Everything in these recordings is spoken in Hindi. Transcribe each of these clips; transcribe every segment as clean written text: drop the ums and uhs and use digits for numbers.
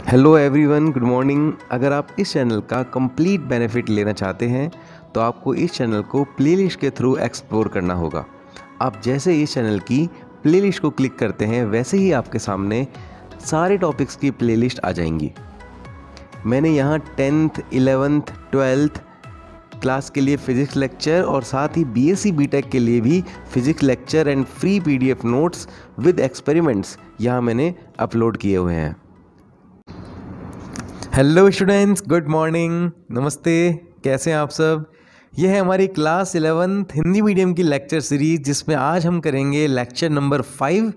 Hello everyone, good morning. अगर आप इस चैनल का कंप्लीट बेनिफिट लेना चाहते हैं तो आपको इस चैनल को प्लेलिस्ट के थ्रू एक्सप्लोर करना होगा। आप जैसे इस चैनल की प्लेलिस्ट को क्लिक करते हैं वैसे ही आपके सामने सारे टॉपिक्स की प्लेलिस्ट आ जाएंगी। मैंने यहाँ 10th, 11th, 12th क्लास के लिए फ़िज़िक्स लेक्चर और साथ ही बीएससी बीटेक के लिए भी physics lecture and free PDF notes with experiments यहाँ मैंने अपलोड किए हुए हैं। हेलो स्टूडेंट्स, गुड मॉर्निंग, नमस्ते। कैसे हैं आप सब? यह है हमारी क्लास 11th हिंदी मीडियम की लेक्चर सीरीज़, जिसमें आज हम करेंगे लेक्चर नंबर 5।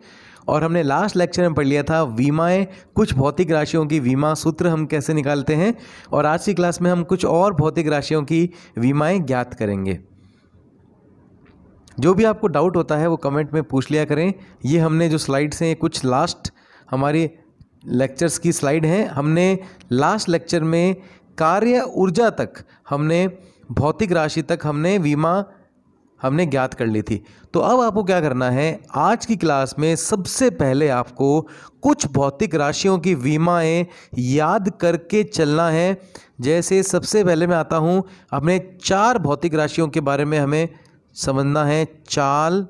और हमने लास्ट लेक्चर में पढ़ लिया था विमाएँ, कुछ भौतिक राशियों की विमा सूत्र हम कैसे निकालते हैं। और आज की क्लास में हम कुछ और भौतिक राशियों की विमाएँ ज्ञात करेंगे। जो भी आपको डाउट होता है वो कमेंट में पूछ लिया करें। ये हमने जो स्लाइड्स हैं कुछ लास्ट हमारी लेक्चर्स की स्लाइड हैं। हमने लास्ट लेक्चर में कार्य ऊर्जा तक, हमने भौतिक राशि तक हमने विमा हमने ज्ञात कर ली थी। तो अब आपको क्या करना है, आज की क्लास में सबसे पहले आपको कुछ भौतिक राशियों की विमाएँ याद करके चलना है। जैसे सबसे पहले मैं आता हूँ, अपने 4 भौतिक राशियों के बारे में हमें समझना है। चाल,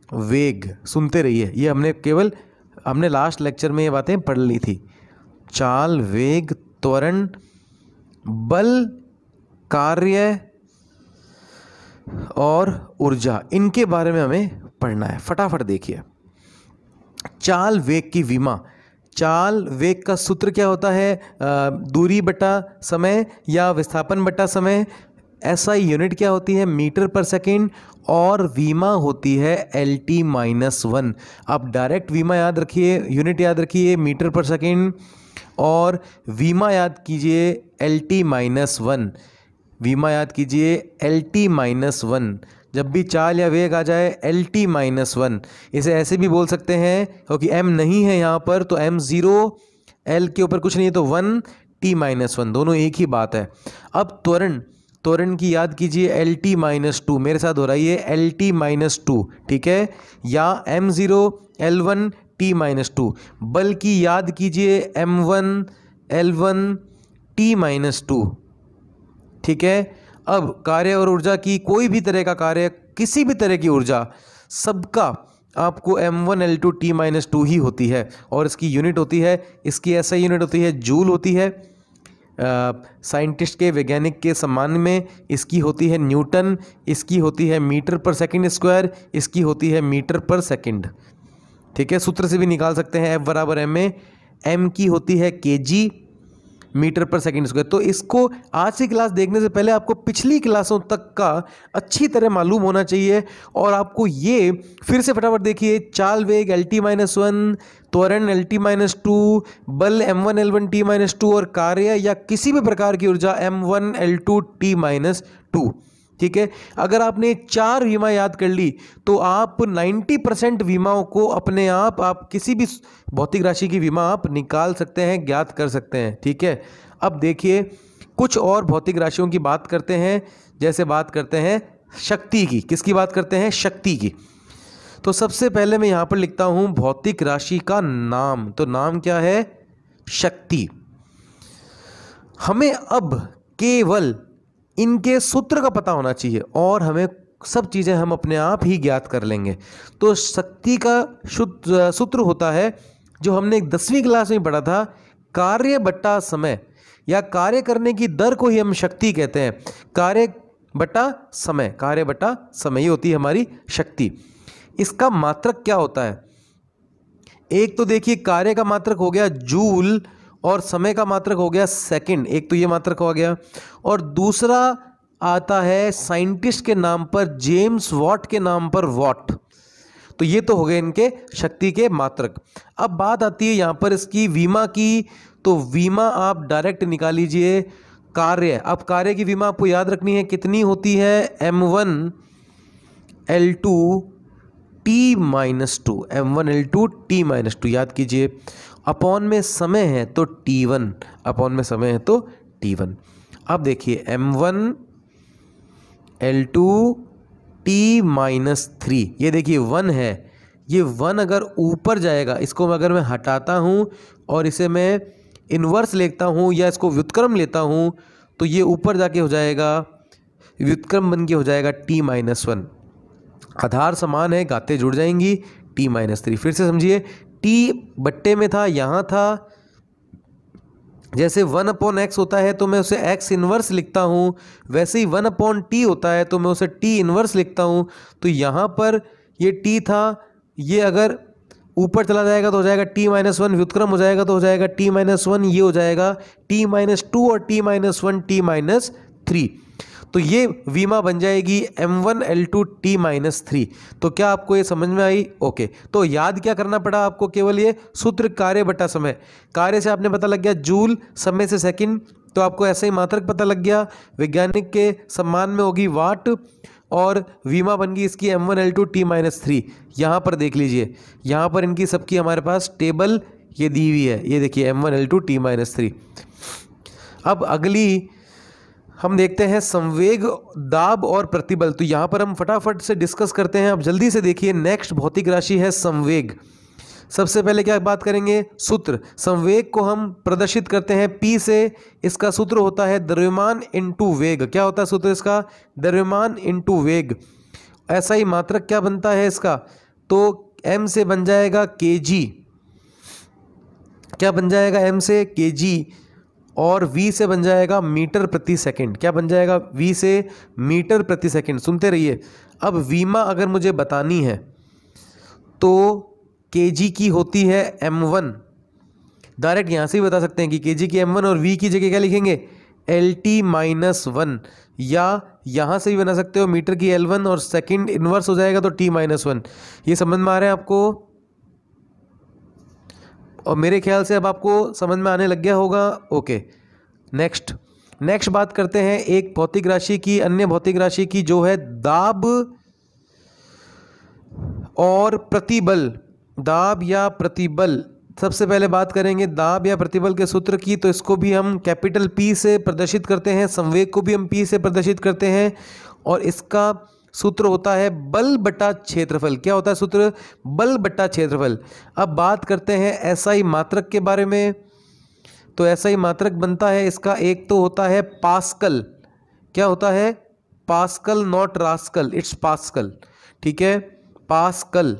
वेग, सुनते रहिए, ये हमने लास्ट लेक्चर में ये बातें पढ़ ली थी। चाल, वेग, त्वरण, बल, कार्य और ऊर्जा, इनके बारे में हमें पढ़ना है। फटाफट देखिए। चाल वेग की विमा। चाल वेग का सूत्र क्या होता है? दूरी बटा समय या विस्थापन बटा समय। SI यूनिट क्या होती है? मीटर पर सेकेंड। और विमा होती है LT-1। आप डायरेक्ट विमा याद रखिए, यूनिट याद रखिए मीटर पर सेकेंड, और विमा याद कीजिए LT-1। विमा याद कीजिए LT-1। जब भी चाल या वेग आ जाए LT-1, इसे ऐसे भी बोल सकते हैं क्योंकि M नहीं है यहाँ पर, तो M0, L के ऊपर कुछ नहीं है तो 1, T-1, दोनों एक ही बात है। अब त्वरण की याद कीजिए LT-2, मेरे साथ हो रही है LT-2, ठीक है, या M0, L1, T-2। बल की याद कीजिए M1, L1, T-2, ठीक है। अब कार्य और ऊर्जा की, कोई भी तरह का कार्य, किसी भी तरह की ऊर्जा, सबका आपको M1, L2, T-2 ही होती है। और इसकी यूनिट होती है, इसकी SI यूनिट होती है जूल होती है। साइंटिस्ट के, वैज्ञानिक के सम्मान में इसकी होती है न्यूटन, इसकी होती है मीटर पर सेकंड स्क्वायर, इसकी होती है मीटर पर सेकंड, ठीक है। सूत्र से भी निकाल सकते हैं F बराबर M में। M की होती है kg, मीटर पर सेकंड स्क्वायर। तो इसको आज की क्लास देखने से पहले आपको पिछली क्लासों तक का अच्छी तरह मालूम होना चाहिए। और आपको ये फिर से फटाफट देखिए। चाल वेग LT-1, त्वरण LT-2, बल M1, L1, T-2 और कार्य या किसी भी प्रकार की ऊर्जा M1, L2, T-2, ठीक है। अगर आपने 4 विमा याद कर ली तो आप 90% विमाओं को अपने आप किसी भी भौतिक राशि की विमा आप निकाल सकते हैं, ज्ञात कर सकते हैं, ठीक है। अब देखिए कुछ और भौतिक राशियों की बात करते हैं। जैसे बात करते हैं शक्ति की। किसकी बात करते हैं? शक्ति की। तो सबसे पहले मैं यहाँ पर लिखता हूँ भौतिक राशि का नाम। तो नाम क्या है? शक्ति। हमें अब केवल इनके सूत्र का पता होना चाहिए और हमें सब चीज़ें हम अपने आप ही ज्ञात कर लेंगे। तो शक्ति का सूत्र होता है जो हमने 10वीं क्लास में पढ़ा था, कार्य बटा समय, या कार्य करने की दर को ही हम शक्ति कहते हैं। कार्य बटा समय ये होती है हमारी शक्ति। इसका मात्रक क्या होता है? एक तो देखिए कार्य का मात्रक हो गया जूल और समय का मात्रक हो गया सेकंड। एक तो ये मात्रक हो गया, और दूसरा आता है साइंटिस्ट के नाम पर, जेम्स वॉट के नाम पर, वॉट। तो ये तो हो गए इनके शक्ति के मात्रक। अब बात आती है यहाँ पर इसकी विमा की। तो विमा आप डायरेक्ट निकाल लीजिए। कार्य, अब कार्य की विमा आपको याद रखनी है, कितनी होती है? M1, L2, T-2, M1, L2, T-2 याद कीजिए। अपॉन में समय है तो T1, अपॉन में समय है तो T1। अब देखिए M1, L2, T-3, ये देखिए 1 है, ये 1 अगर ऊपर जाएगा, इसको अगर मैं हटाता हूँ और इसे मैं इन्वर्स लेता हूँ या इसको व्युत्क्रम लेता हूँ, तो ये ऊपर जाके हो जाएगा, व्युत्क्रम बन के हो जाएगा t-1। आधार समान है, घातें जुड़ जाएंगी, t-3। फिर से समझिए, t बट्टे में था, यहाँ था, जैसे 1/x होता है तो मैं उसे x इन्वर्स लिखता हूँ, वैसे ही 1/t होता है तो मैं उसे t इन्वर्स लिखता हूँ। तो यहाँ पर ये t था, ये अगर ऊपर चला जाएगा तो हो जाएगा t-1, व्युत्क्रम हो जाएगा तो हो जाएगा t-1, ये हो जाएगा t-2 और t-1 t-3। तो ये विमा बन जाएगी m1L2 t-3। तो क्या आपको ये समझ में आई? ओके, तो याद क्या करना पड़ा आपको? केवल ये सूत्र कार्य बटा समय। कार्य से आपने पता लग गया जूल, समय से सेकंड, तो आपको ऐसे ही मात्रक पता लग गया। वैज्ञानिक के सम्मान में होगी वाट, और विमा बन गई इसकी m1L2 t-3। यहाँ पर देख लीजिए, यहाँ पर इनकी सबकी हमारे पास टेबल ये दी हुई है, ये देखिए m1L2 t-3। अब अगली हम देखते हैं संवेग, दाब और प्रतिबल। तो यहाँ पर हम फटाफट से डिस्कस करते हैं। अब जल्दी से देखिए, नेक्स्ट भौतिक राशि है संवेग। सबसे पहले क्या बात करेंगे? सूत्र। संवेग को हम प्रदर्शित करते हैं P से। इसका सूत्र होता है द्रव्यमान इंटू वेग। क्या होता है सूत्र इसका? द्रव्यमान इंटू वेग। ऐसा ही मात्रक क्या बनता है इसका? तो M से बन जाएगा kg। क्या बन जाएगा? M से kg, और V से बन जाएगा मीटर प्रति सेकंड। क्या बन जाएगा? V से मीटर प्रति सेकंड। सुनते रहिए। अब विमा अगर मुझे बतानी है तो kg की होती है m1। डायरेक्ट यहाँ से ही बता सकते हैं कि kg की m1 और V की जगह क्या लिखेंगे? LT-1, या यहाँ से भी बना सकते हो मीटर की L1 और सेकंड इन्वर्स हो जाएगा तो T-1। ये समझ में आ रहा है आपको? और मेरे ख्याल से अब आपको समझ में आने लग गया होगा। ओके, नेक्स्ट बात करते हैं एक भौतिक राशि की, अन्य भौतिक राशि की, जो है दाब और प्रतिबल। दाब या प्रतिबल, सबसे पहले बात करेंगे दाब या प्रतिबल के सूत्र की। तो इसको भी हम कैपिटल P से प्रदर्शित करते हैं, संवेग को भी हम P से प्रदर्शित करते हैं, और इसका सूत्र होता है बल बटा क्षेत्रफल। क्या होता है सूत्र? बल बटा क्षेत्रफल। अब बात करते हैं SI मात्रक के बारे में। तो SI मात्रक बनता है इसका, एक तो होता है पास्कल। क्या होता है? Pascal, not rascal, it's pascal. ठीक है, पास्कल,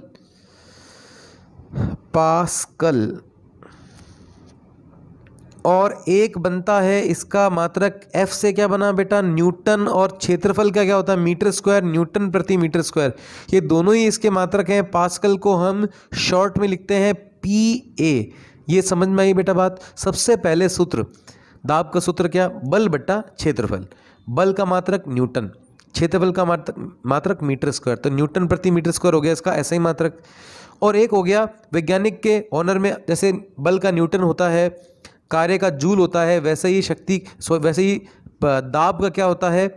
पास्कल। और एक बनता है इसका मात्रक F से, क्या बना बेटा? न्यूटन। और क्षेत्रफल का क्या होता है? मीटर स्क्वायर, न्यूटन प्रति मीटर स्क्वायर। ये दोनों ही इसके मात्रक हैं। पास्कल को हम शॉर्ट में लिखते हैं PA। ये समझ में आई बेटा बात? सबसे पहले सूत्र, दाब का सूत्र क्या? बल बट्टा क्षेत्रफल। बल का मात्रक न्यूटन, क्षेत्रफल का मात्रक मीटर स्क्वायर। तो न्यूटन प्रति मीटर स्क्वायर हो गया इसका ऐसा ही मात्रक। और एक हो गया वैज्ञानिक के ऑनर में, जैसे बल का न्यूटन होता है, कार्य का जूल होता है, वैसे ही दाब का क्या होता है?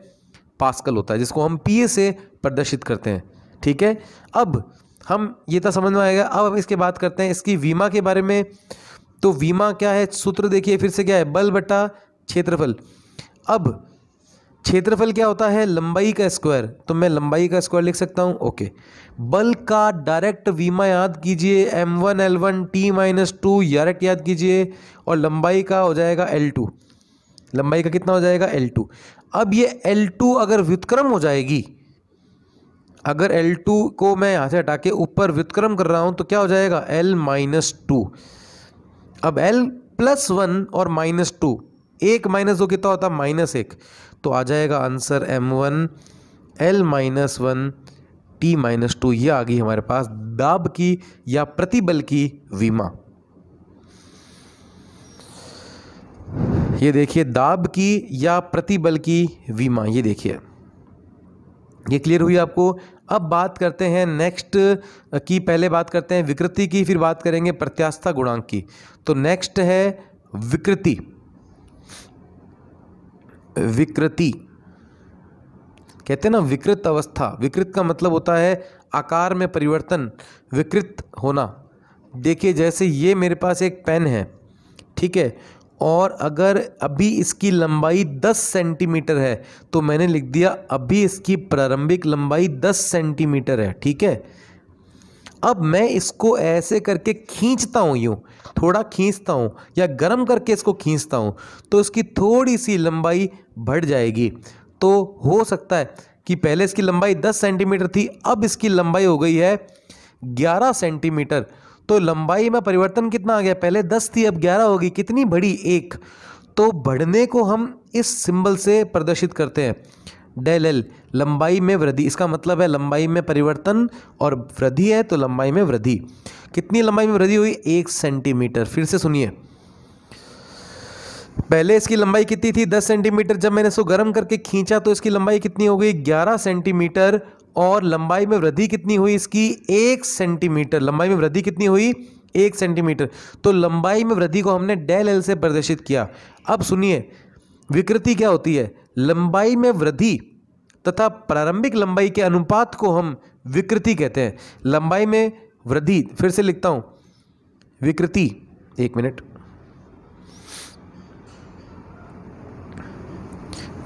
पास्कल होता है, जिसको हम PA से प्रदर्शित करते हैं। ठीक है, अब हम ये तो समझ में आएगा। अब इसके बात करते हैं इसकी विमा के बारे में। तो विमा क्या है? सूत्र देखिए फिर से, क्या है? बल बटा क्षेत्रफल। अब क्षेत्रफल क्या होता है? लंबाई का स्क्वायर। तो मैं लंबाई का स्क्वायर लिख सकता हूँ। ओके, बल का डायरेक्ट विमा याद कीजिए, m1L1 t-2 डायरेक्ट याद कीजिए, और लंबाई का हो जाएगा L2। लंबाई का कितना हो जाएगा? L2। अब ये L2 अगर व्युत्क्रम हो जाएगी, अगर L2 को मैं यहाँ से हटा के ऊपर व्युत्क्रम कर रहा हूँ तो क्या हो जाएगा? L-2। अब L+1 और -2, 1 - 2 कितना होता है? -1। तो आ जाएगा आंसर m1 L-1 t-2। ये आ गई हमारे पास दाब की या प्रतिबल की विमा। ये देखिए, दाब की या प्रतिबल की विमा, ये देखिए, ये क्लियर हुई आपको। अब बात करते हैं नेक्स्ट की। पहले बात करते हैं विकृति की, फिर बात करेंगे प्रत्यास्थता गुणांक की। तो नेक्स्ट है विकृति। विकृति कहते हैं ना, विकृत अवस्था। विकृत का मतलब होता है आकार में परिवर्तन, विकृत होना। देखिए, जैसे ये मेरे पास एक पेन है, ठीक है, और अगर अभी इसकी लंबाई 10 सेंटीमीटर है तो मैंने लिख दिया अभी इसकी प्रारंभिक लंबाई 10 सेंटीमीटर है। ठीक है, अब मैं इसको ऐसे करके खींचता हूँ, यूँ थोड़ा खींचता हूँ या गर्म करके इसको खींचता हूँ, तो इसकी थोड़ी सी लंबाई बढ़ जाएगी। तो हो सकता है कि पहले इसकी लंबाई 10 सेंटीमीटर थी, अब इसकी लंबाई हो गई है 11 सेंटीमीटर। तो लंबाई में परिवर्तन कितना आ गया, पहले 10 थी अब 11 होगी, कितनी बढ़ी, 1। तो बढ़ने को हम इस सिंबल से प्रदर्शित करते हैं, डेल एल, लंबाई में वृद्धि। इसका मतलब है लंबाई में परिवर्तन और वृद्धि है तो लंबाई में वृद्धि। कितनी लंबाई में वृद्धि हुई, 1 सेंटीमीटर। फिर से सुनिए, पहले इसकी लंबाई कितनी थी, 10 सेंटीमीटर। जब मैंने इसको गर्म करके खींचा तो इसकी लंबाई कितनी हो गई, 11 सेंटीमीटर। और लंबाई में वृद्धि कितनी हुई इसकी, 1 सेंटीमीटर। लंबाई में वृद्धि कितनी हुई, 1 सेंटीमीटर। तो लंबाई में वृद्धि को हमने डेल एल से प्रदर्शित किया। अब सुनिए, विकृति क्या होती है, लंबाई में वृद्धि तथा प्रारंभिक लंबाई के अनुपात को हम विकृति कहते हैं। लंबाई में वृद्धि, फिर से लिखता हूं, विकृति, 1 मिनट।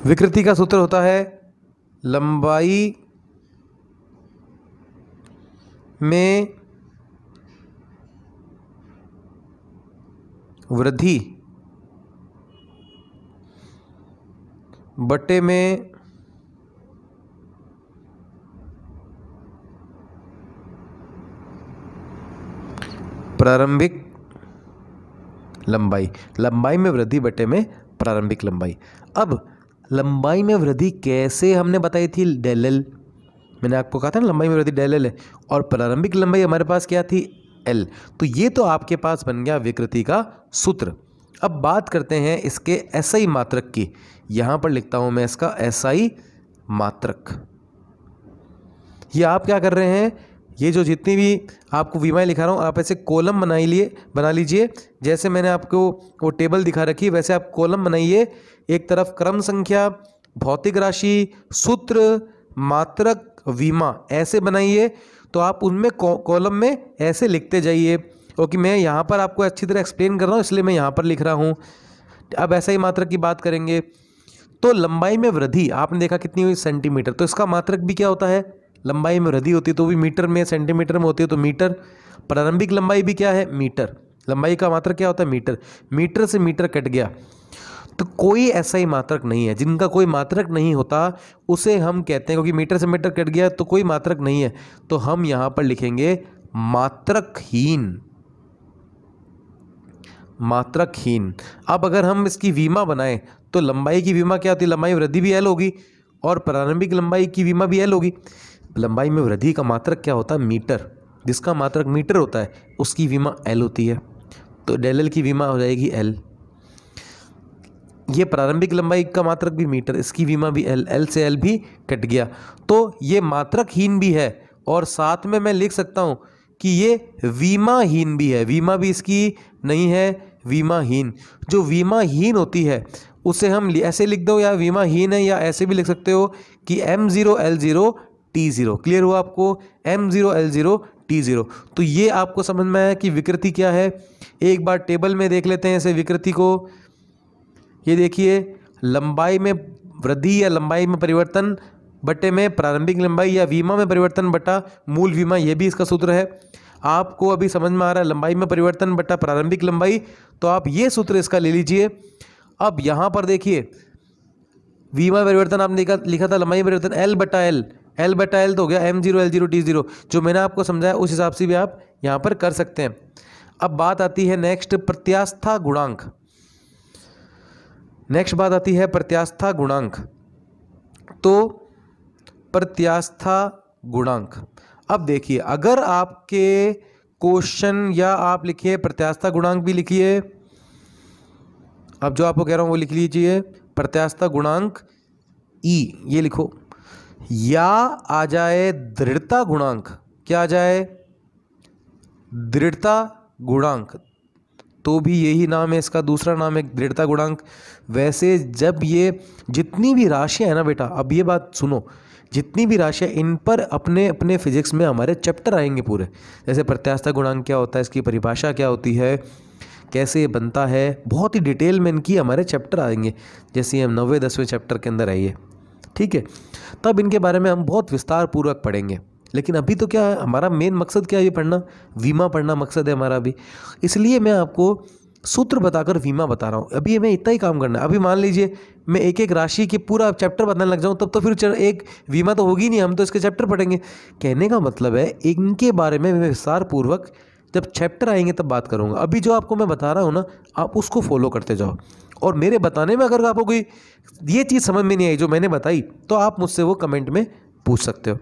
विकृति का सूत्र होता है लंबाई में वृद्धि बटे में प्रारंभिक लंबाई। लंबाई में वृद्धि बटे में प्रारंभिक लंबाई। अब लंबाई में वृद्धि कैसे हमने बताई थी, डेल एल। मैंने आपको कहा था ना लंबाई में वृद्धि डेल एल है, और प्रारंभिक लंबाई हमारे पास क्या थी, एल। तो ये तो आपके पास बन गया विकृति का सूत्र। अब बात करते हैं इसके एसआई मात्रक की। यहाँ पर लिखता हूँ मैं इसका एसआई मात्रक। ये आप क्या कर रहे हैं, ये जो जितनी भी आपको विमाएँ लिखा रहा हूँ, आप ऐसे कॉलम बना लीजिए। जैसे मैंने आपको वो टेबल दिखा रखी है वैसे आप कॉलम बनाइए। एक तरफ क्रम संख्या, भौतिक राशि, सूत्र, मात्रक, विमा, ऐसे बनाइए। तो आप उनमें कॉलम में ऐसे लिखते जाइए, क्योंकि मैं यहाँ पर आपको अच्छी तरह एक्सप्लेन कर रहा हूँ इसलिए मैं यहाँ पर लिख रहा हूँ। अब ऐसा ही मात्रक की बात करेंगे तो लंबाई में वृद्धि आपने देखा कितनी हुई, सेंटीमीटर। तो इसका मात्रक भी क्या होता है, लंबाई में वृद्धि होती है तो भी मीटर में, सेंटीमीटर में होती है तो मीटर। प्रारंभिक लंबाई भी क्या है, मीटर। लंबाई का मात्रक क्या होता है, मीटर। मीटर से मीटर कट गया तो कोई ऐसा ही मात्रक नहीं है। जिनका कोई मात्रक नहीं होता उसे हम कहते हैं, क्योंकि मीटर से मीटर कट गया तो कोई मात्रक नहीं है, तो हम यहां पर लिखेंगे मात्रकहीन। मात्रकहीन। अब अगर हम इसकी विमा बनाएं तो लंबाई की विमा क्या होती है, लंबाई वृद्धि भी एल होगी और प्रारंभिक लंबाई की विमा भी एल होगी। लंबाई में वृद्धि का मात्रक क्या होता है, मीटर। जिसका मात्रक मीटर होता है उसकी विमा एल होती है, तो डेल एल की विमा हो जाएगी एल। ये प्रारंभिक लंबाई का मात्रक भी मीटर, इसकी विमा भी एल, एल से एल भी कट गया, तो ये मात्रकहीन भी है। और साथ में मैं लिख सकता हूँ कि ये विमाहीन भी है। विमा भी इसकी नहीं है, विमाहीन। जो विमाहीन होती है उसे हम ऐसे लिख दो, या विमाहीन है, या ऐसे भी लिख सकते हो कि M0 L0 T0। क्लियर हुआ आपको, M0 L0 T0। तो ये आपको समझ में आया कि विकृति क्या है। एक बार टेबल में देख लेते हैं इसे, विकृति को। ये देखिए, लंबाई में वृद्धि या लंबाई में परिवर्तन बटे में प्रारंभिक लंबाई, या विमा में परिवर्तन बटा मूल विमा, ये भी इसका सूत्र है। आपको अभी समझ में आ रहा है लंबाई में परिवर्तन बटा प्रारंभिक लंबाई, तो आप ये सूत्र इसका ले लीजिए। अब यहाँ पर देखिए, विमा परिवर्तन आपने लिखा था लंबाई परिवर्तन एल बटा एल, एल बटा एल तो हो गया M0 L0 T0। जो मैंने आपको समझाया उस हिसाब से भी आप यहाँ पर कर सकते हैं। अब बात आती है नेक्स्ट, प्रत्यास्था गुणांक। नेक्स्ट बात आती है प्रत्यास्था गुणांक। तो प्रत्यास्था गुणांक, अब देखिए, अगर आपके क्वेश्चन या आप लिखिए प्रत्यास्था गुणांक भी लिखिए। अब जो आपको कह रहा हूं वो लिख लीजिए, प्रत्यास्था गुणांक ई, ये लिखो। या आ जाए दृढ़ता गुणांक, क्या आ जाए, दृढ़ता गुणांक, तो भी यही नाम है इसका, दूसरा नाम है दृढ़ता गुणांक। वैसे जब ये जितनी भी राशियां है ना बेटा, अब ये बात सुनो, जितनी भी राशियां, इन पर अपने अपने फिजिक्स में हमारे चैप्टर आएंगे पूरे। जैसे प्रत्यास्था गुणांक क्या होता है, इसकी परिभाषा क्या होती है, कैसे बनता है, बहुत ही डिटेल में इनकी हमारे चैप्टर आएंगे। जैसे हम 9वें 10वें चैप्टर के अंदर आइए, ठीक है, तब इनके बारे में हम बहुत विस्तार पूर्वक पढ़ेंगे। लेकिन अभी तो क्या है, हमारा मेन मकसद क्या है, ये पढ़ना, वीमा पढ़ना मकसद है हमारा अभी। इसलिए मैं आपको सूत्र बताकर वीमा बता रहा हूँ। अभी हमें इतना ही काम करना है। अभी मान लीजिए मैं एक एक राशि के पूरा चैप्टर बताने लग जाऊँ, तब तो फिर एक वीमा तो होगी नहीं, हम तो इसके चैप्टर पढ़ेंगे। कहने का मतलब है इनके बारे में मैं विस्तार पूर्वक जब चैप्टर आएंगे तब बात करूँगा। अभी जो आपको मैं बता रहा हूँ ना, आप उसको फॉलो करते जाओ। और मेरे बताने में अगर आपको कोई ये चीज़ समझ में नहीं आई जो मैंने बताई, तो आप मुझसे वो कमेंट में पूछ सकते हो।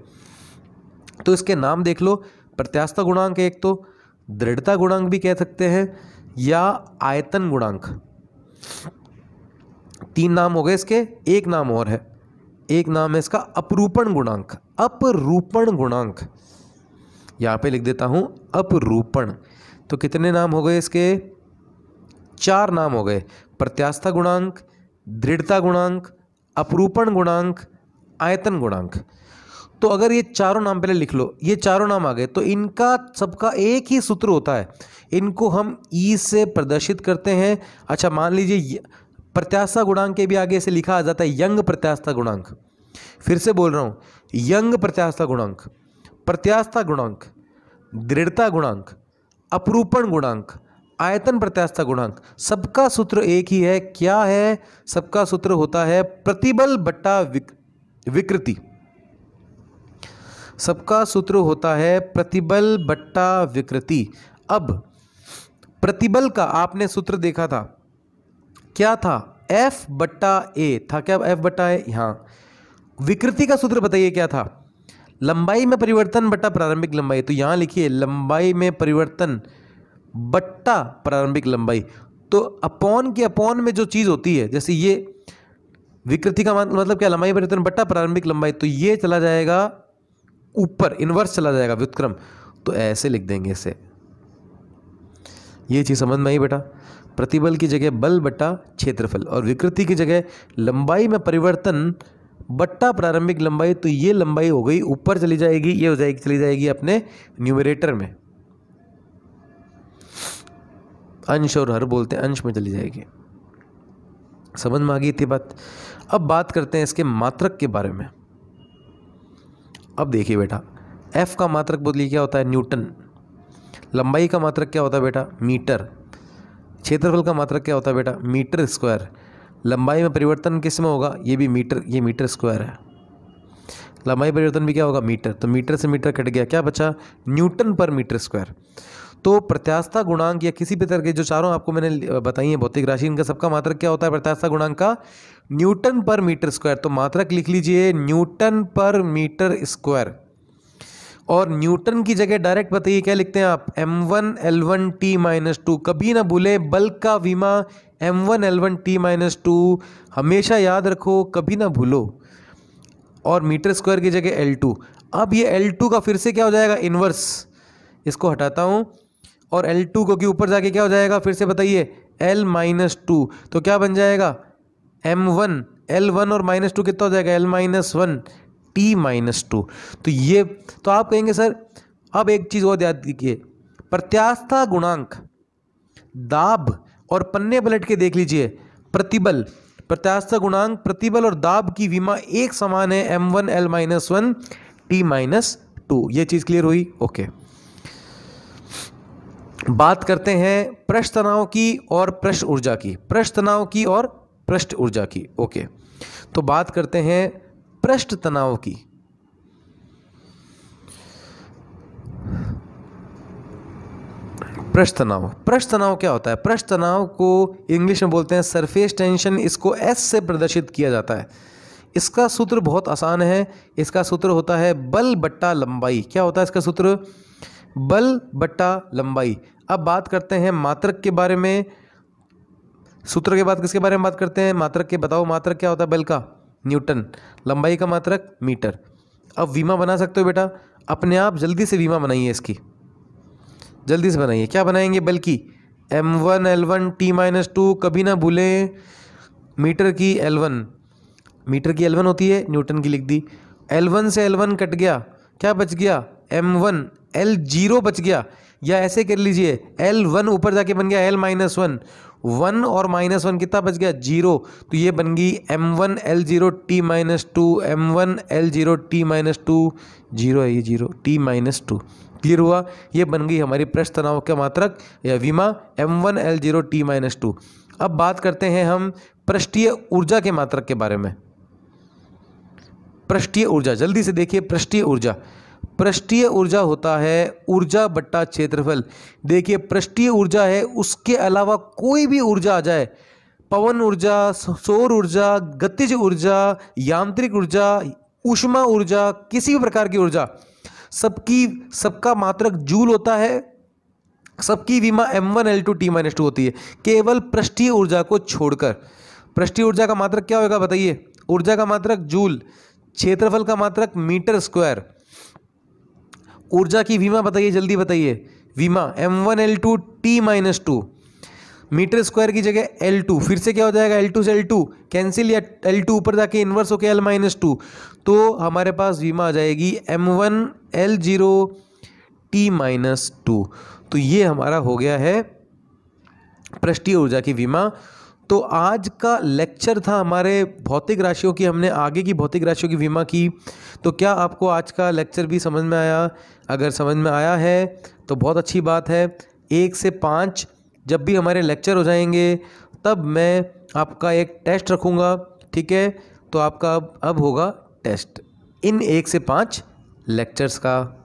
तो इसके नाम देख लो, प्रत्यास्थता गुणांक एक, तो दृढ़ता गुणांक भी कह सकते हैं, या आयतन गुणांक। 3 नाम हो गए इसके। एक नाम और है, एक नाम है इसका अपरूपण गुणांक। अपरूपण गुणांक यहाँ पे लिख देता हूँ, अपरूपण। तो कितने नाम हो गए इसके? 4 नाम हो गए, प्रत्यास्थता गुणांक, दृढ़ता गुणांक, अपरूपण गुणांक, आयतन गुणांक। तो अगर ये चारों नाम पहले लिख लो, ये चारों नाम आ गए, तो इनका सबका एक ही सूत्र होता है। इनको हम ई से प्रदर्शित करते हैं। अच्छा, मान लीजिए प्रत्यास्थता गुणांक के भी आगे से लिखा आ जाता है यंग प्रत्यास्थता गुणांक। फिर से बोल रहा हूँ, यंग प्रत्यास्थता गुणांक, प्रत्यास्थता गुणांक, दृढ़ता गुणांक, अपरूपण गुणांक, आयतन प्रत्यास्थता गुणांक, सबका सूत्र एक ही है। क्या है? सबका सूत्र होता है प्रतिबल बट्टा विकृति। सबका सूत्र होता है प्रतिबल बट्टा विकृति। अब प्रतिबल का आपने सूत्र देखा था, क्या था? F बट्टा ए था। क्या F बट्टा ए? हाँ। विकृति का सूत्र बताइए क्या था? लंबाई में परिवर्तन बट्टा प्रारंभिक लंबाई। तो यहां लिखिए लंबाई में परिवर्तन बट्टा प्रारंभिक लंबाई। तो अपॉन के अपॉन में जो चीज़ होती है, जैसे ये विकृति का मतलब क्या? लंबाई परिवर्तन बट्टा प्रारंभिक लंबाई। तो ये चला जाएगा ऊपर, इन्वर्स चला जाएगा, व्युत्क्रम। तो ऐसे लिख देंगे इसे। ये चीज़ समझ में आई बेटा? प्रतिबल की जगह बल बट्टा क्षेत्रफल, और विकृति की जगह लंबाई में परिवर्तन बट्टा प्रारंभिक लंबाई। तो ये लंबाई हो गई ऊपर चली जाएगी, ये हो जाएगी, चली जाएगी अपने न्यूमरेटर में, अंश और हर बोलते हैं, अंश में चली जाएगी। समझ में आ गई इतनी बात? अब बात करते हैं इसके मात्रक के बारे में। अब देखिए बेटा, F का मात्रक बोलिए क्या होता है? न्यूटन। लंबाई का मात्रक क्या होता है बेटा? मीटर। क्षेत्रफल का मात्रक क्या होता है बेटा? Metre square. लंबाई में परिवर्तन किस में होगा? ये भी मीटर, ये मीटर स्क्वायर है। लंबाई परिवर्तन भी क्या होगा? मीटर। तो मीटर से मीटर कट गया, क्या बचा? न्यूटन पर मीटर स्क्वायर। तो प्रत्यास्थता गुणांक या किसी भी तरह के जो चारों आपको मैंने बताई है भौतिक राशि, इनका सबका मात्रक क्या होता है प्रत्यास्थता गुणांक का? न्यूटन पर मीटर स्क्वायर। तो मात्रक लिख लीजिए न्यूटन पर मीटर स्क्वायर। और न्यूटन की जगह डायरेक्ट बताइए क्या लिखते हैं आप? m1 l1 t-2। कभी ना भूले बल का विमा m1 l1 t-2, हमेशा याद रखो, कभी ना भूलो। और मीटर स्क्वायर की जगह l2। अब ये l2 का फिर से क्या हो जाएगा? इन्वर्स। इसको हटाता हूँ, और L2 को कि ऊपर जाके क्या हो जाएगा? फिर से बताइए, L-2। तो क्या बन जाएगा? M1 L1 और -2 कितना हो जाएगा? L-1 T-2। तो ये, तो आप कहेंगे सर अब एक चीज़ और याद कीजिए, प्रत्यास्थता गुणांक, दाब और पन्ने पलट के देख लीजिए। प्रतिबल, प्रत्यास्थता गुणांक, प्रतिबल और दाब की विमा एक समान है, M1 L-1 T-2। ये चीज़ क्लियर हुई? ओके। बात करते हैं पृष्ठ तनाव की और पृष्ठ ऊर्जा की। पृष्ठ तनाव की और पृष्ठ ऊर्जा की। ओके, तो बात करते हैं पृष्ठ तनाव की। पृष्ठ तनाव, पृष्ठ तनाव क्या होता है? पृष्ठ तनाव को इंग्लिश में बोलते हैं सरफेस टेंशन। इसको एस से प्रदर्शित किया जाता है। इसका सूत्र बहुत आसान है। इसका सूत्र होता है बल बट्टा लंबाई। क्या होता है इसका सूत्र? बल बट्टा लंबाई। अब बात करते हैं मात्रक के बारे में। सूत्र के बाद किसके बारे में बात करते हैं? मात्रक के। बताओ मात्रक क्या होता है बल का? न्यूटन। लंबाई का मात्रक मीटर। अब विमा बना सकते हो बेटा अपने आप। जल्दी से विमा बनाइए इसकी, जल्दी से बनाइए। क्या बनाएंगे? बल की m1 l1 t-2। कभी ना भूलें मीटर की l1, मीटर की l1 होती है, न्यूटन की लिख दी। l1 से l1 कट गया, क्या बच गया? m1 l0 बच गया। या ऐसे कर लीजिए L1 ऊपर जाके बन गया L-1, 1 और -1 कितना बच गया 0, तो ये बन गई M1 L0 T-2, M1 L0 T-2, 0 है ये 0 T-2, क्लियर हुआ। ये बन गई हमारी पृष्ठ तनाव का मात्रक या विमा M1 L0 T-2। अब बात करते हैं हम पृष्ठीय ऊर्जा के मात्रक के बारे में। पृष्ठीय ऊर्जा, जल्दी से देखिए पृष्ठीय ऊर्जा। पृष्ठीय ऊर्जा होता है ऊर्जा बट्टा क्षेत्रफल। देखिए पृष्ठीय ऊर्जा है, उसके अलावा कोई भी ऊर्जा आ जाए, पवन ऊर्जा, सौर ऊर्जा, गतिज ऊर्जा, यांत्रिक ऊर्जा, ऊष्मा ऊर्जा, किसी भी प्रकार की ऊर्जा, सबका मात्रक जूल होता है, सबकी विमा M1 L2 T-2 होती है, केवल पृष्ठीय ऊर्जा को छोड़कर। पृष्ठीय ऊर्जा का मात्रक क्या होगा बताइए? ऊर्जा का मात्रक जूल, क्षेत्रफल का मात्रक मीटर स्क्वायर। ऊर्जा की विमा बताइए, जल्दी बताइए। विमा M1 L2 T-2, metre square की जगह L2, फिर से क्या हो जाएगा L2 से L2 कैंसिल, या L2 ऊपर जाके इन्वर्स होके L-2, तो हमारे पास विमा आ जाएगी M1 L0 T-2। तो ये हमारा हो गया है पृष्ठीय ऊर्जा की विमा। तो आज का लेक्चर था हमारे भौतिक राशियों की, हमने आगे की भौतिक राशियों की विमा की। तो क्या आपको आज का लेक्चर भी समझ में आया? अगर समझ में आया है तो बहुत अच्छी बात है। 1 से 5 जब भी हमारे लेक्चर हो जाएंगे तब मैं आपका एक टेस्ट रखूँगा, ठीक है? तो आपका अब होगा टेस्ट इन 1 से 5 लेक्चर्स का।